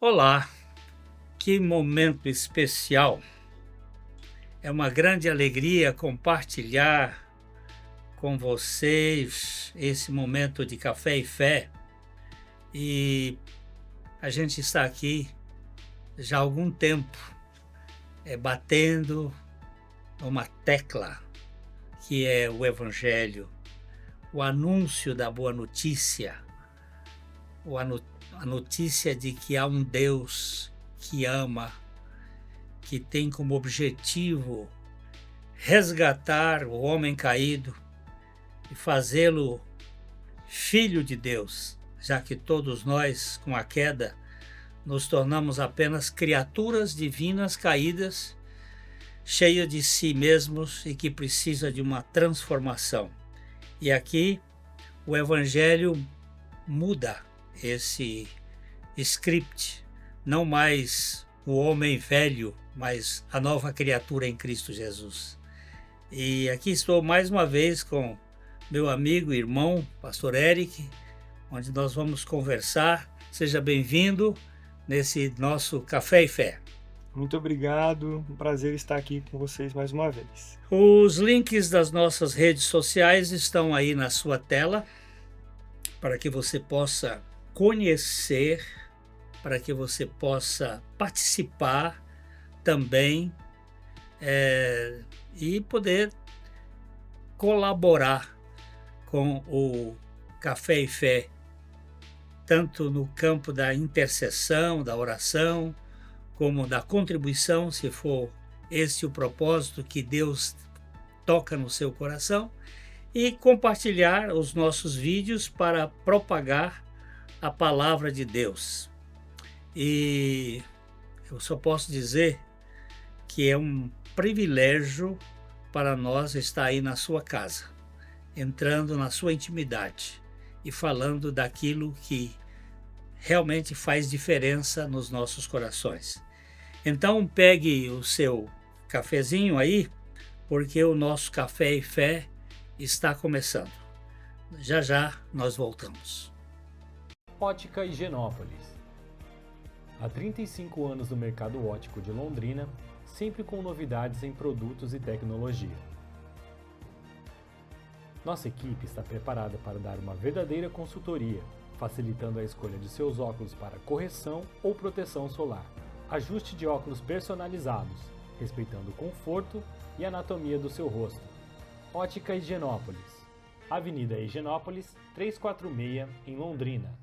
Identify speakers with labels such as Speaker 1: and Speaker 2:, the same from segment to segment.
Speaker 1: Olá, que momento especial! É uma grande alegria compartilhar com vocês esse momento de café e fé. E a gente está aqui já há algum tempo, batendo numa tecla que é o Evangelho, o anúncio da boa notícia, a notícia de que há um Deus que ama, que tem como objetivo resgatar o homem caído e fazê-lo filho de Deus, já que todos nós, com a queda, nos tornamos apenas criaturas divinas caídas, cheias de si mesmos e que precisa de uma transformação. E aqui o Evangelho muda esse script, não mais o homem velho, mas a nova criatura em Cristo Jesus. E aqui estou mais uma vez com meu amigo e irmão, pastor Eric, onde nós vamos conversar. Seja bem-vindo nesse nosso Café e Fé.
Speaker 2: Muito obrigado, um prazer estar aqui com vocês mais uma vez.
Speaker 1: Os links das nossas redes sociais estão aí na sua tela, para que você possa conhecer, para que você possa participar também e poder colaborar com o Café e Fé, tanto no campo da intercessão, da oração, como da contribuição, se for esse o propósito que Deus toca no seu coração, e compartilhar os nossos vídeos para propagar a palavra de Deus. E eu só posso dizer que é um privilégio para nós estar aí na sua casa, entrando na sua intimidade e falando daquilo que realmente faz diferença nos nossos corações. Então pegue o seu cafezinho aí, porque o nosso Café e Fé está começando. Já já nós voltamos.
Speaker 3: Ótica Higienópolis. Há 35 anos no mercado óptico de Londrina, sempre com novidades em produtos e tecnologia. Nossa equipe está preparada para dar uma verdadeira consultoria, facilitando a escolha de seus óculos para correção ou proteção solar. Ajuste de óculos personalizados, respeitando o conforto e anatomia do seu rosto. Ótica Higienópolis. Avenida Higienópolis, 346, em Londrina.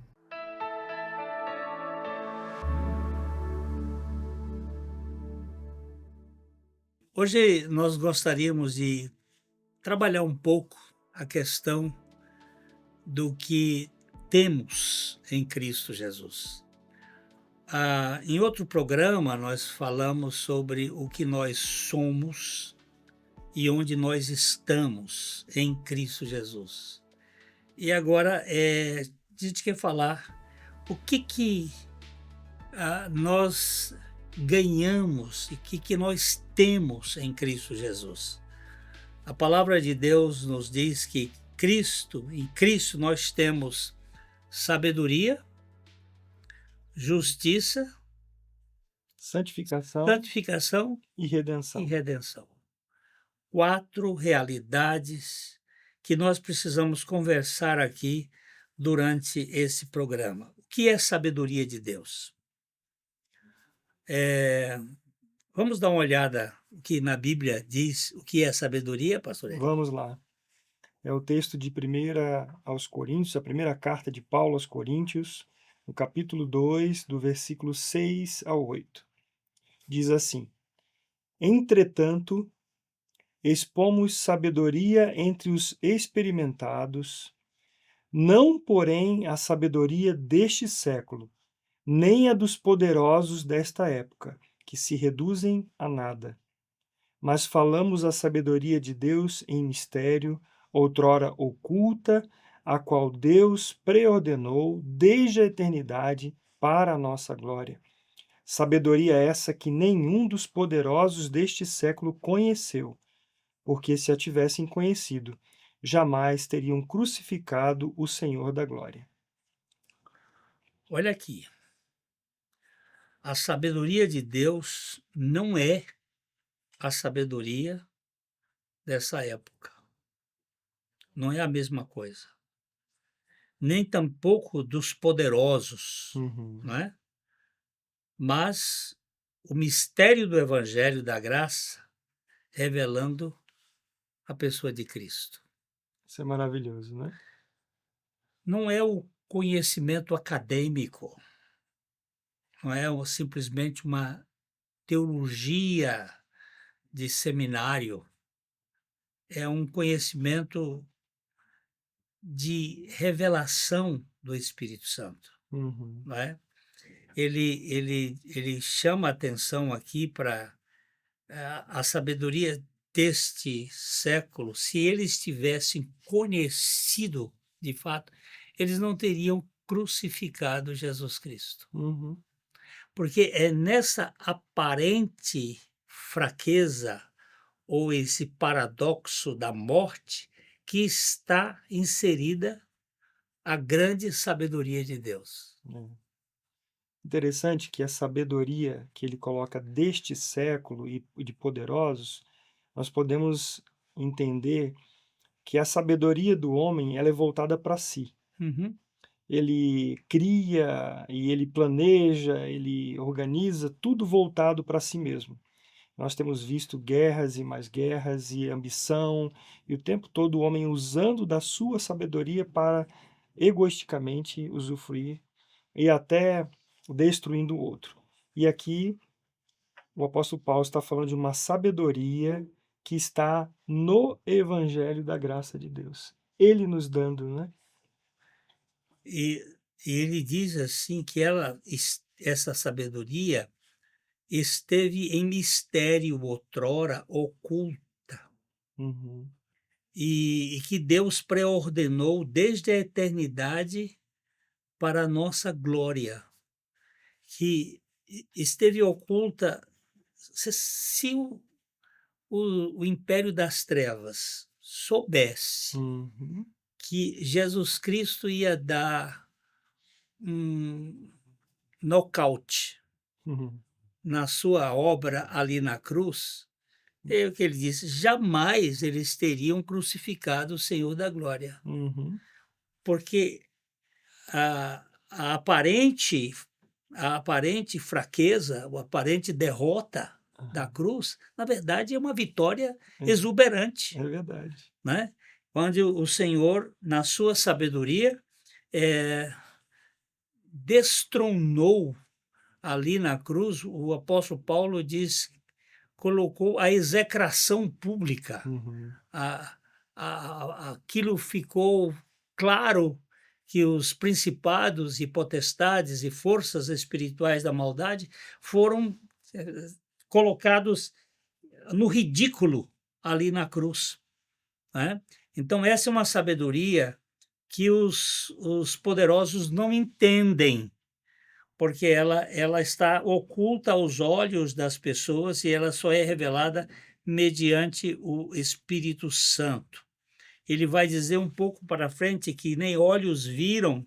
Speaker 1: Hoje nós gostaríamos de trabalhar um pouco a questão do que temos em Cristo Jesus. Em outro programa, nós falamos sobre o que nós somos e onde nós estamos em Cristo Jesus. E agora a gente quer falar o que nós ganhamos e o que nós temos em Cristo Jesus. A palavra de Deus nos diz que em Cristo nós temos sabedoria, justiça, santificação
Speaker 2: e redenção.
Speaker 1: 4 realidades que nós precisamos conversar aqui durante esse programa. O que é sabedoria de Deus? Vamos dar uma olhada o que na Bíblia diz o que é sabedoria, pastor Eric?
Speaker 2: Vamos lá. É o texto de 1 aos Coríntios, a primeira carta de Paulo aos Coríntios, no capítulo 2, do versículo 6 ao 8. Diz assim: Entretanto, expomos sabedoria entre os experimentados, não, porém, a sabedoria deste século, nem a dos poderosos desta época, que se reduzem a nada. Mas falamos a sabedoria de Deus em mistério, outrora oculta, a qual Deus preordenou desde a eternidade para a nossa glória. Sabedoria essa que nenhum dos poderosos deste século conheceu, porque se a tivessem conhecido, jamais teriam crucificado o Senhor da glória.
Speaker 1: Olha aqui. a sabedoria de Deus não é a sabedoria dessa época. Não é a mesma coisa. Nem tampouco dos poderosos,
Speaker 2: Uhum.
Speaker 1: não é? Mas o mistério do Evangelho da Graça revelando a pessoa de Cristo.
Speaker 2: Isso é maravilhoso, né?
Speaker 1: Não é o conhecimento acadêmico, não é simplesmente uma teologia de seminário, é um conhecimento de revelação do Espírito Santo,
Speaker 2: Uhum.
Speaker 1: não é? Ele chama a atenção aqui para a sabedoria deste século. Se eles tivessem conhecido de fato, eles não teriam crucificado Jesus Cristo.
Speaker 2: Uhum.
Speaker 1: Porque é nessa aparente fraqueza ou esse paradoxo da morte que está inserida a grande sabedoria de Deus.
Speaker 2: É. Interessante que a sabedoria que ele coloca deste século e de poderosos, nós podemos entender que a sabedoria do homem ela é voltada para si.
Speaker 1: Uhum.
Speaker 2: Ele cria e ele planeja, ele organiza tudo voltado para si mesmo. Nós temos visto guerras e mais guerras e ambição, e o tempo todo o homem usando da sua sabedoria para egoisticamente usufruir e até destruindo o outro. E aqui o apóstolo Paulo está falando de uma sabedoria que está no evangelho da graça de Deus. Ele nos dando, né?
Speaker 1: E, e ele diz assim que essa sabedoria esteve em mistério outrora oculta
Speaker 2: Uhum.
Speaker 1: e que Deus preordenou desde a eternidade para a nossa glória, que esteve oculta. Se o império das trevas soubesse
Speaker 2: Uhum.
Speaker 1: que Jesus Cristo ia dar um nocaute
Speaker 2: Uhum.
Speaker 1: na sua obra ali na cruz, é o que ele disse: jamais eles teriam crucificado o Senhor da glória,
Speaker 2: Uhum.
Speaker 1: porque a aparente a aparente fraqueza, a aparente derrota da
Speaker 2: Aham.
Speaker 1: cruz, na verdade é uma vitória
Speaker 2: É,
Speaker 1: exuberante,
Speaker 2: é verdade.
Speaker 1: né? Quando o Senhor, na sua sabedoria, eh, destronou ali na cruz, o apóstolo Paulo diz, colocou a execração pública.
Speaker 2: Uhum.
Speaker 1: Aquilo ficou claro que os principados e potestades e forças espirituais da maldade foram colocados no ridículo ali na cruz, né? Então, essa é uma sabedoria que os poderosos não entendem, porque ela está oculta aos olhos das pessoas e ela só é revelada mediante o Espírito Santo. Ele vai dizer um pouco para frente que nem olhos viram,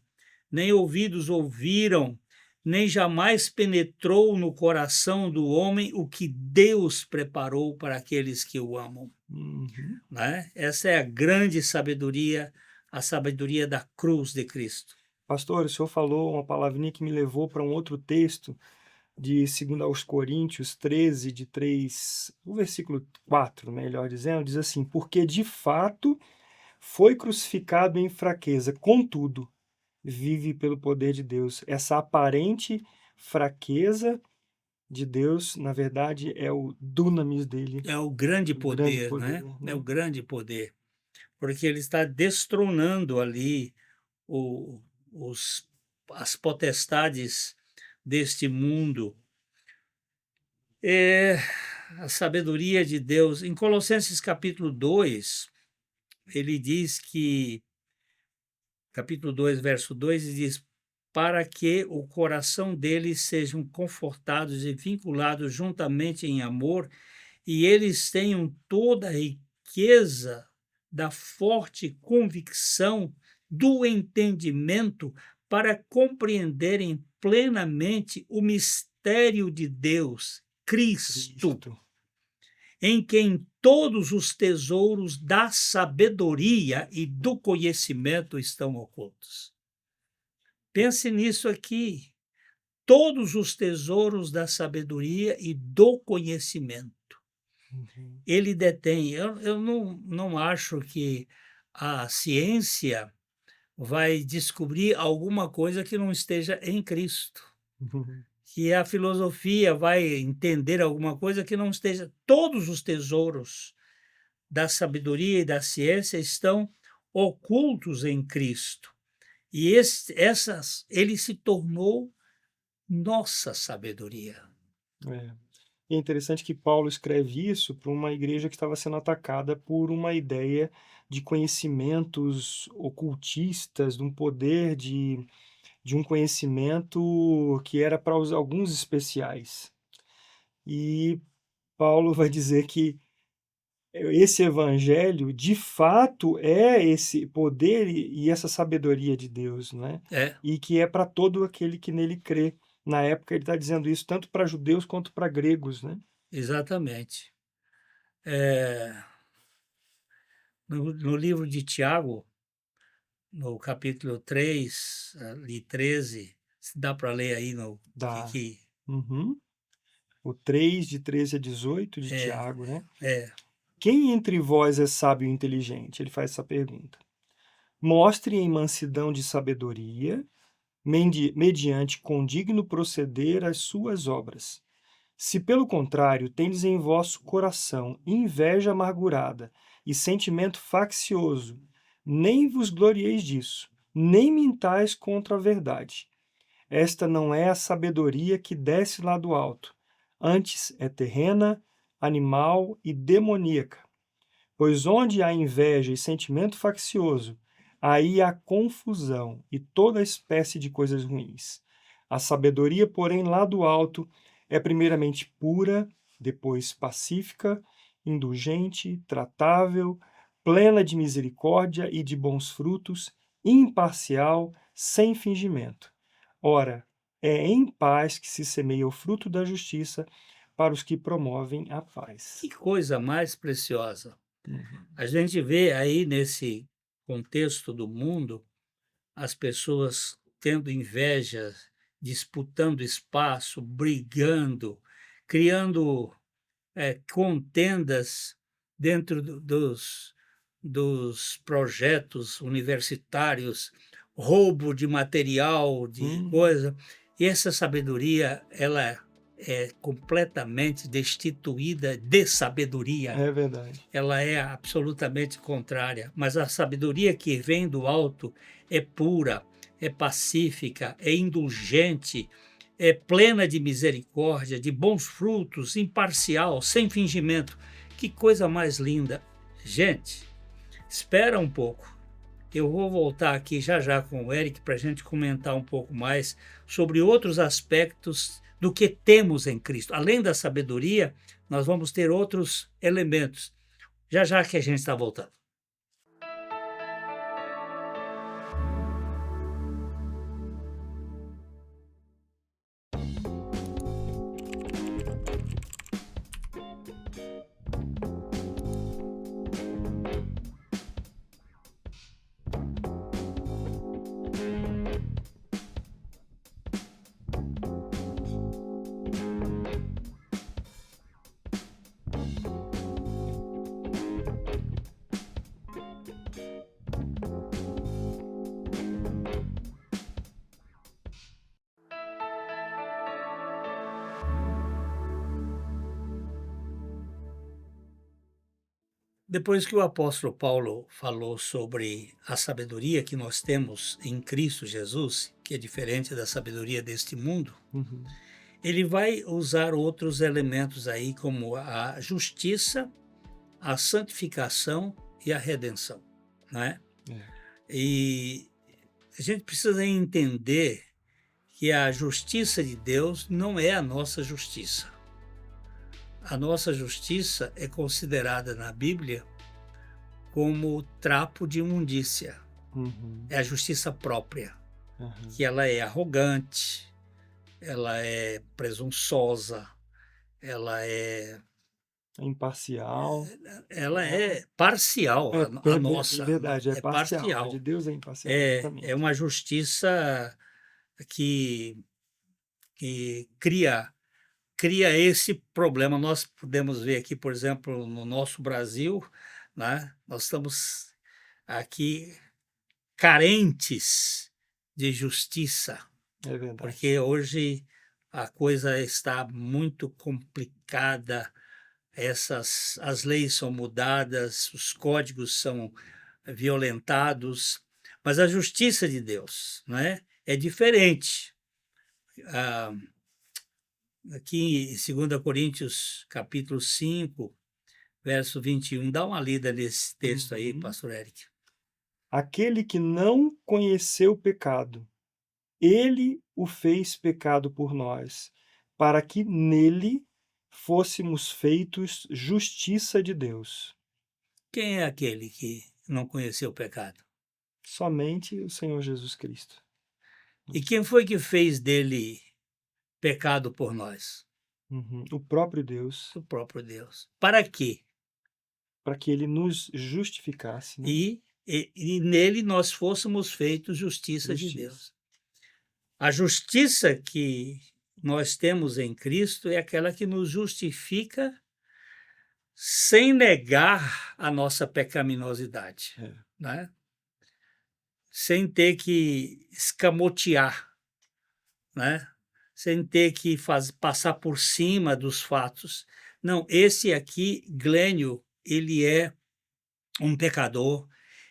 Speaker 1: nem ouvidos ouviram, nem jamais penetrou no coração do homem o que Deus preparou para aqueles que o amam.
Speaker 2: Uhum.
Speaker 1: Né? Essa é a grande sabedoria, a sabedoria da cruz de Cristo.
Speaker 2: Pastor, o senhor falou uma palavrinha que me levou para um outro texto de 2 aos Coríntios 13, de 3, o versículo 4, melhor dizendo, diz assim: porque de fato foi crucificado em fraqueza, contudo, vive pelo poder de Deus. Essa aparente fraqueza de Deus, na verdade, é o dunamis dele,
Speaker 1: É o grande
Speaker 2: o grande
Speaker 1: poder,
Speaker 2: poder,
Speaker 1: né? É o
Speaker 2: né?
Speaker 1: grande poder, porque ele está destronando ali o, as potestades deste mundo. É a sabedoria de Deus. Em Colossenses capítulo 2, ele diz que, capítulo 2, verso 2, ele diz: para que o coração deles sejam confortados e vinculados juntamente em amor, e eles tenham toda a riqueza da forte convicção do entendimento para compreenderem plenamente o mistério de Deus, Cristo, em quem todos os tesouros da sabedoria e do conhecimento estão ocultos. Pense nisso aqui. Todos os tesouros da sabedoria e do conhecimento. Ele detém. Eu não acho que a ciência vai descobrir alguma coisa que não esteja em Cristo. Que a filosofia vai entender alguma coisa que não esteja. Todos os tesouros da sabedoria e da ciência estão ocultos em Cristo. E ele se tornou nossa sabedoria.
Speaker 2: É interessante que Paulo escreve isso para uma igreja que estava sendo atacada por uma ideia de conhecimentos ocultistas, de um poder de um conhecimento que era para alguns especiais. E Paulo vai dizer que esse evangelho, de fato, é esse poder e essa sabedoria de Deus, né? E que é para todo aquele que nele crê. Na época ele está dizendo isso tanto para judeus quanto para gregos, né?
Speaker 1: Exatamente. No livro de Tiago, no capítulo 3, ali 13, se dá para ler aí no
Speaker 2: Dá.
Speaker 1: aqui.
Speaker 2: O 3, de 13 a 18 de Tiago, né?
Speaker 1: É.
Speaker 2: Quem entre vós é sábio e inteligente? Ele faz essa pergunta. Mostre em mansidão de sabedoria, mediante condigno proceder as suas obras. Se, pelo contrário, tendes em vosso coração inveja amargurada e sentimento faccioso, nem vos glorieis disso, nem mintais contra a verdade. Esta não é a sabedoria que desce lá do alto, antes é terrena, animal e demoníaca. Pois onde há inveja e sentimento faccioso, aí há confusão e toda espécie de coisas ruins. A sabedoria, porém, lá do alto, é primeiramente pura, depois pacífica, indulgente, tratável, plena de misericórdia e de bons frutos, imparcial, sem fingimento. Ora, é em paz que se semeia o fruto da justiça para os que promovem a paz.
Speaker 1: Que coisa mais preciosa. A gente vê aí nesse contexto do mundo as pessoas tendo inveja, disputando espaço, brigando, criando contendas dentro dos projetos universitários, roubo de material, de coisa. E essa sabedoria, ela é completamente destituída de sabedoria.
Speaker 2: É verdade.
Speaker 1: Ela é absolutamente contrária. Mas a sabedoria que vem do alto é pura, é pacífica, é indulgente, é plena de misericórdia, de bons frutos, imparcial, sem fingimento. Que coisa mais linda. Gente, espera um pouco. Eu vou voltar aqui já com o Eric para a gente comentar um pouco mais sobre outros aspectos do que temos em Cristo. Além da sabedoria, nós vamos ter outros elementos. Já que a gente está voltando. Depois que o apóstolo Paulo falou sobre a sabedoria que nós temos em Cristo Jesus, que é diferente da sabedoria deste mundo, ele vai usar outros elementos aí, como a justiça, a santificação e a redenção, não é? E a gente precisa entender que a justiça de Deus não é a nossa justiça. A nossa justiça é considerada na Bíblia como trapo de imundícia. É a justiça própria, que ela é arrogante, ela é presunçosa, ela é,
Speaker 2: Imparcial.
Speaker 1: ela é parcial,
Speaker 2: É,
Speaker 1: a
Speaker 2: é
Speaker 1: nossa, né?
Speaker 2: verdade, é
Speaker 1: É
Speaker 2: parcial. A de
Speaker 1: parcial.
Speaker 2: Deus é imparcial,
Speaker 1: É
Speaker 2: exatamente.
Speaker 1: uma justiça que, que cria esse problema. Nós podemos ver aqui, por exemplo, no nosso Brasil, né? Nós estamos aqui carentes de justiça,
Speaker 2: É verdade.
Speaker 1: porque hoje a coisa está muito complicada, as leis são mudadas, os códigos são violentados, mas a justiça de Deus, não é diferente. Ah, aqui em 2 Coríntios, capítulo 5, verso 21, dá uma lida nesse texto aí,
Speaker 2: Uhum.
Speaker 1: pastor Eric.
Speaker 2: Aquele que não conheceu o pecado, ele o fez pecado por nós, para que nele fôssemos feitos justiça de Deus.
Speaker 1: Quem é aquele que não conheceu o pecado?
Speaker 2: Somente o Senhor Jesus Cristo.
Speaker 1: E quem foi que fez dele pecado por nós?
Speaker 2: Uhum. O próprio Deus,
Speaker 1: O próprio Deus. Para quê?
Speaker 2: para que ele nos justificasse, né?
Speaker 1: E nele nós fôssemos feitos justiça de
Speaker 2: Justiça.
Speaker 1: Deus. A justiça que nós temos em Cristo é aquela que nos justifica sem negar a nossa pecaminosidade,
Speaker 2: É.
Speaker 1: né? Sem ter que escamotear, né? Sem ter que passar por cima dos fatos. Não, esse aqui, Glênio, ele é um pecador,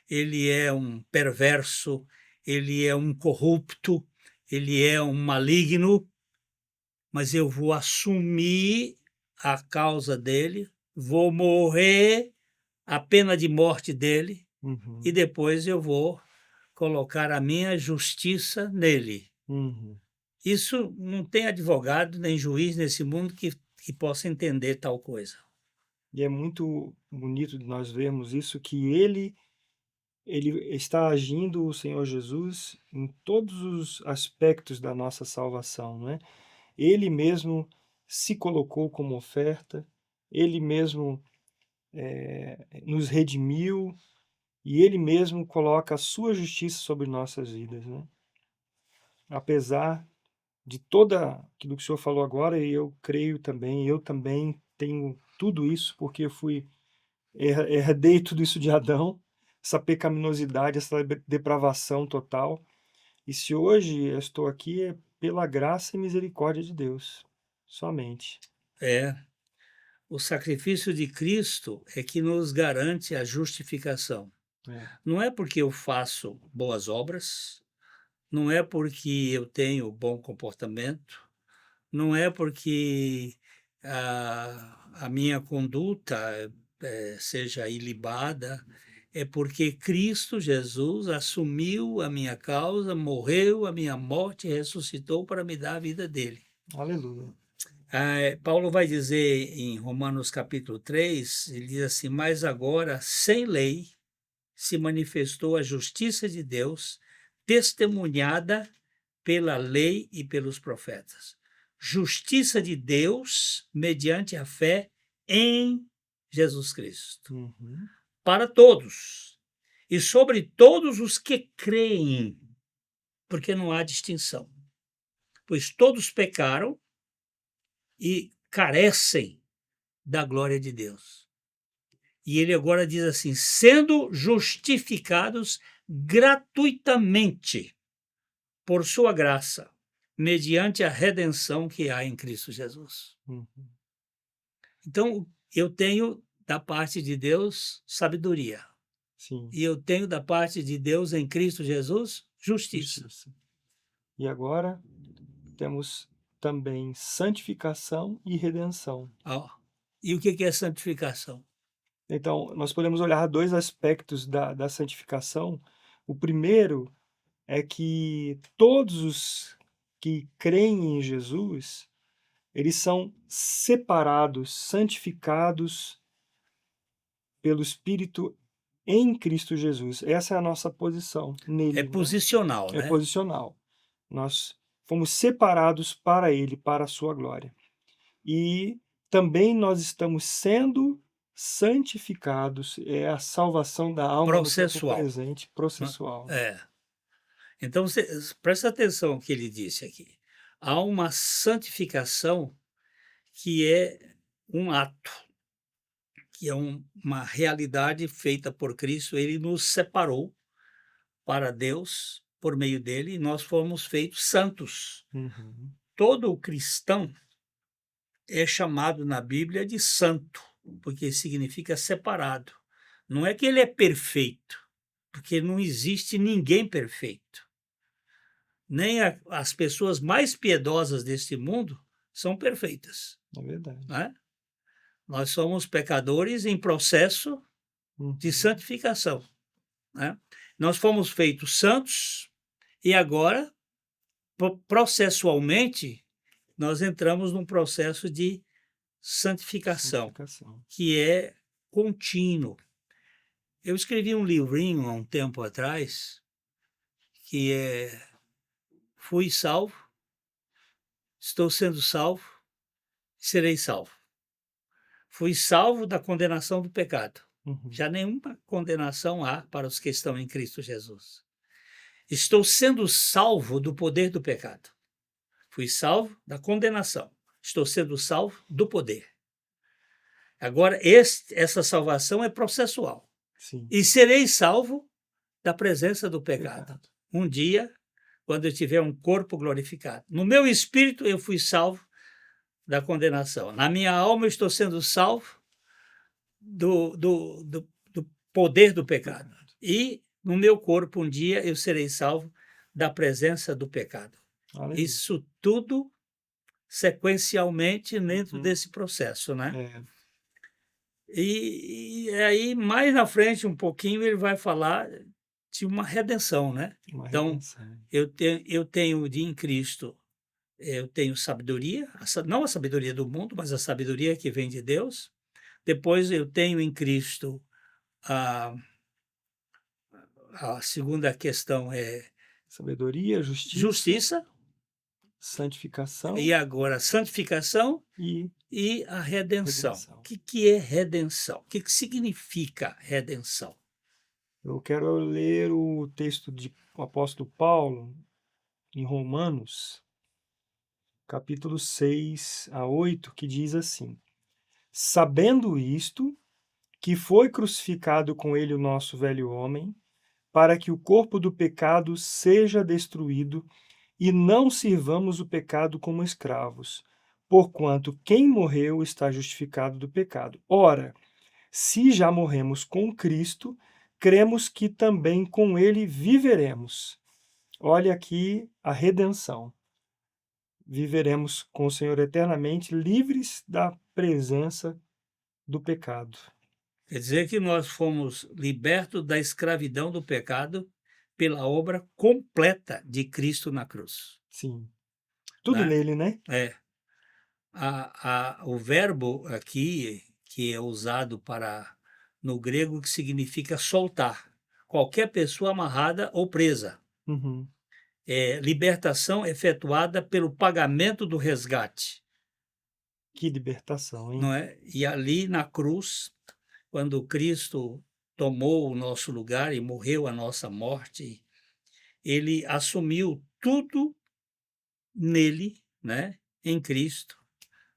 Speaker 1: ele é um perverso, ele é um corrupto, ele é um maligno, mas eu vou assumir a causa dele, vou morrer a pena de morte dele
Speaker 2: Uhum.
Speaker 1: e depois eu vou colocar a minha justiça nele.
Speaker 2: Uhum.
Speaker 1: Isso não tem advogado nem juiz nesse mundo que possa entender tal coisa.
Speaker 2: E é muito bonito de nós vermos isso, que ele está agindo, o Senhor Jesus, em todos os aspectos da nossa salvação, não é? Ele mesmo se colocou como oferta, ele mesmo nos redimiu e ele mesmo coloca a sua justiça sobre nossas vidas, né? Apesar de toda aquilo que o senhor falou agora, e eu creio também, eu também tenho tudo isso, porque eu herdei tudo isso de Adão, essa pecaminosidade, essa depravação total. E se hoje eu estou aqui é pela graça e misericórdia de Deus, somente.
Speaker 1: É, o sacrifício de Cristo é que nos garante a justificação.
Speaker 2: É.
Speaker 1: Não é porque eu faço boas obras, não é porque eu tenho bom comportamento, não é porque a minha conduta seja ilibada, é porque Cristo Jesus assumiu a minha causa, morreu a minha morte e ressuscitou para me dar a vida dele.
Speaker 2: Aleluia.
Speaker 1: Paulo vai dizer em Romanos capítulo 3, ele diz assim, mas agora, sem lei, se manifestou a justiça de Deus, testemunhada pela lei e pelos profetas. Justiça de Deus mediante a fé em Jesus Cristo.
Speaker 2: Uhum.
Speaker 1: Para todos. E sobre todos os que creem, porque não há distinção. Pois todos pecaram e carecem da glória de Deus. E ele agora diz assim, sendo justificados gratuitamente por sua graça, mediante a redenção que há em Cristo Jesus.
Speaker 2: Uhum.
Speaker 1: Então, eu tenho da parte de Deus sabedoria.
Speaker 2: Sim.
Speaker 1: E eu tenho da parte de Deus em Cristo Jesus justiça.
Speaker 2: Justiça. E agora temos também santificação e redenção.
Speaker 1: E o que é santificação?
Speaker 2: Então, nós podemos olhar dois aspectos da santificação. O primeiro é que todos os que creem em Jesus, eles são separados, santificados pelo Espírito em Cristo Jesus. Essa é a nossa posição nele,
Speaker 1: É
Speaker 2: né?
Speaker 1: posicional,
Speaker 2: É
Speaker 1: né?
Speaker 2: posicional. Nós fomos separados para Ele, para a sua glória. E também nós estamos sendo santificados, é a salvação da alma no tempo
Speaker 1: Processual,
Speaker 2: presente,
Speaker 1: né?
Speaker 2: processual.
Speaker 1: É. Então, presta atenção no que ele disse aqui. Há uma santificação que é um ato, que é uma realidade feita por Cristo. Ele nos separou para Deus por meio dele e nós fomos feitos santos.
Speaker 2: Uhum.
Speaker 1: Todo cristão é chamado na Bíblia de santo, porque significa separado. Não é que ele é perfeito, porque não existe ninguém perfeito. Nem as pessoas mais piedosas deste mundo são perfeitas,
Speaker 2: É verdade.
Speaker 1: né? Nós somos pecadores em processo de
Speaker 2: Uhum.
Speaker 1: santificação, né? Nós fomos feitos santos e agora, processualmente, nós entramos num processo de santificação,
Speaker 2: Santificação.
Speaker 1: que é contínuo. Eu escrevi um livrinho há um tempo atrás, que é Fui salvo, estou sendo salvo, serei salvo. Fui salvo da condenação do pecado.
Speaker 2: Uhum.
Speaker 1: Já nenhuma condenação há para os que estão em Cristo Jesus. Estou sendo salvo do poder do pecado. Fui salvo da condenação. Estou sendo salvo do poder. Agora, essa salvação é processual.
Speaker 2: Sim.
Speaker 1: E serei salvo da presença do pecado.
Speaker 2: Pecado.
Speaker 1: Um dia, quando eu tiver um corpo glorificado. No meu espírito, eu fui salvo da condenação. Na minha alma, eu estou sendo salvo do poder do pecado. E no meu corpo, um dia, eu serei salvo da presença do pecado.
Speaker 2: Aleluia.
Speaker 1: Isso tudo sequencialmente dentro desse processo, né?
Speaker 2: É.
Speaker 1: E aí, mais na frente, um pouquinho, ele vai falar de uma redenção, né?
Speaker 2: Uma
Speaker 1: Então,
Speaker 2: redenção.
Speaker 1: eu tenho em Cristo, eu tenho sabedoria, não a sabedoria do mundo, mas a sabedoria que vem de Deus. Depois eu tenho em Cristo a segunda questão é
Speaker 2: Sabedoria, justiça,
Speaker 1: justiça,
Speaker 2: santificação
Speaker 1: e agora santificação
Speaker 2: e
Speaker 1: e a redenção.
Speaker 2: redenção.
Speaker 1: O que é redenção? O que significa redenção?
Speaker 2: Eu quero ler o texto do apóstolo Paulo em Romanos, capítulo 6 a 8, que diz assim: Sabendo isto, que foi crucificado com ele o nosso velho homem, para que o corpo do pecado seja destruído e não sirvamos o pecado como escravos, porquanto quem morreu está justificado do pecado. Ora, se já morremos com Cristo, cremos que também com ele viveremos. Olha aqui a redenção. Viveremos com o Senhor eternamente, livres da presença do pecado.
Speaker 1: Quer dizer que nós fomos libertos da escravidão do pecado pela obra completa de Cristo na cruz.
Speaker 2: Sim. Tudo
Speaker 1: Né?
Speaker 2: nele, né?
Speaker 1: É. O verbo aqui, que é usado no grego, que significa soltar. Qualquer pessoa amarrada ou presa.
Speaker 2: Uhum.
Speaker 1: É libertação efetuada pelo pagamento do resgate.
Speaker 2: Que libertação, hein?
Speaker 1: Não é? E ali na cruz, quando Cristo tomou o nosso lugar e morreu a nossa morte, ele assumiu tudo nele, né? Em Cristo.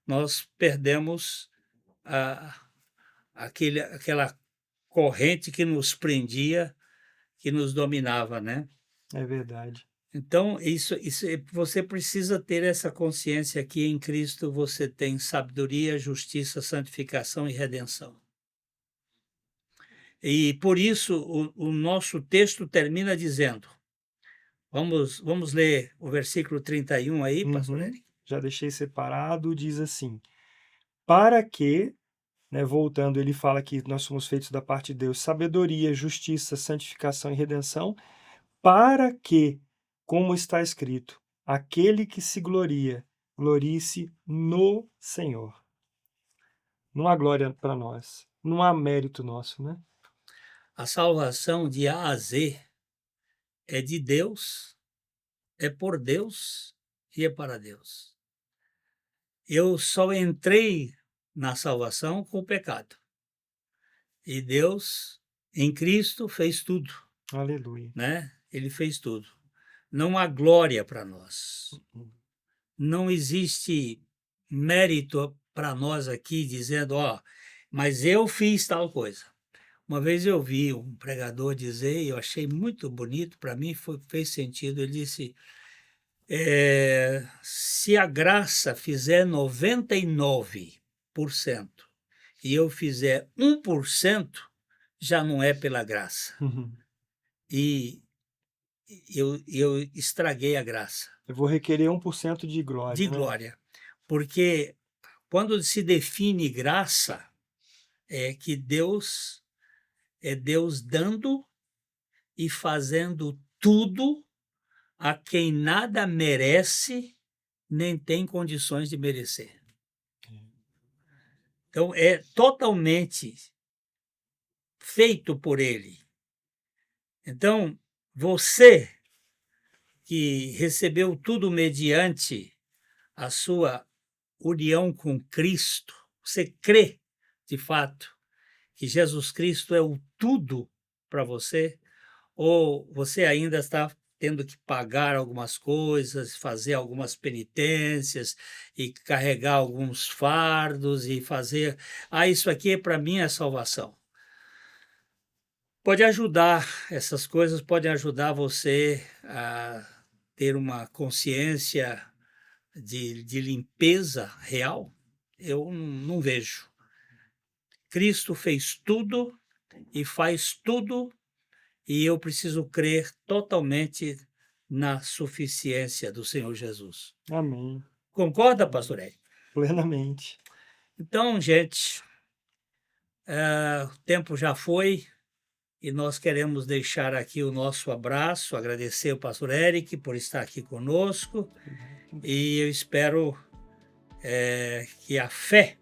Speaker 1: Nós perdemos aquela corrente que nos prendia, que nos dominava, né?
Speaker 2: É verdade.
Speaker 1: Então, você precisa ter essa consciência que em Cristo você tem sabedoria, justiça, santificação e redenção. E por isso o nosso texto termina dizendo, vamos ler o versículo 31 aí, pastor Eric?
Speaker 2: Já deixei separado, diz assim: para que, né, voltando, ele fala que nós somos feitos da parte de Deus, sabedoria, justiça, santificação e redenção, para que, como está escrito, aquele que se gloria, glorie-se no Senhor. Não há glória para nós, não há mérito nosso, né?
Speaker 1: A salvação de A a Z é de Deus, é por Deus vivia para Deus. Eu só entrei na salvação com o pecado. E Deus, em Cristo, fez tudo,
Speaker 2: Aleluia.
Speaker 1: né? Ele fez tudo. Não há glória para nós. Não existe mérito para nós aqui dizendo, ó, mas eu fiz tal coisa. Uma vez eu vi um pregador dizer, e eu achei muito bonito, para mim fez sentido, ele disse, se a graça fizer 99% e eu fizer 1%, já não é pela graça. E eu estraguei a graça.
Speaker 2: Eu vou requerer 1% de glória,
Speaker 1: De
Speaker 2: né?
Speaker 1: glória. Porque quando se define graça, é que Deus é Deus dando e fazendo tudo a quem nada merece, nem tem condições de merecer. Então, é totalmente feito por Ele. Então, você que recebeu tudo mediante a sua união com Cristo, você crê, de fato, que Jesus Cristo é o tudo para você? Ou você ainda está tendo que pagar algumas coisas, fazer algumas penitências e carregar alguns fardos e fazer, isso aqui para mim é salvação. Pode ajudar, essas coisas podem ajudar você a ter uma consciência de limpeza real? Eu não vejo. Cristo fez tudo e faz tudo, e eu preciso crer totalmente na suficiência do Senhor Jesus.
Speaker 2: Amém.
Speaker 1: Concorda, pastor Érico?
Speaker 2: Plenamente.
Speaker 1: Então, gente, o tempo já foi e nós queremos deixar aqui o nosso abraço, agradecer ao pastor Érico por estar aqui conosco, e eu espero que a fé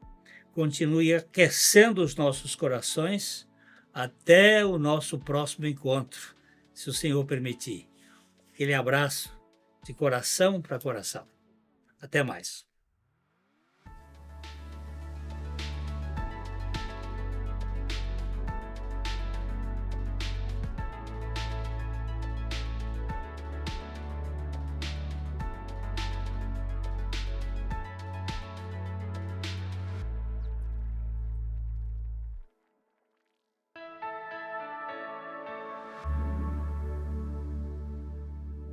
Speaker 1: continue aquecendo os nossos corações até o nosso próximo encontro, se o Senhor permitir. Aquele abraço de coração para coração. Até mais.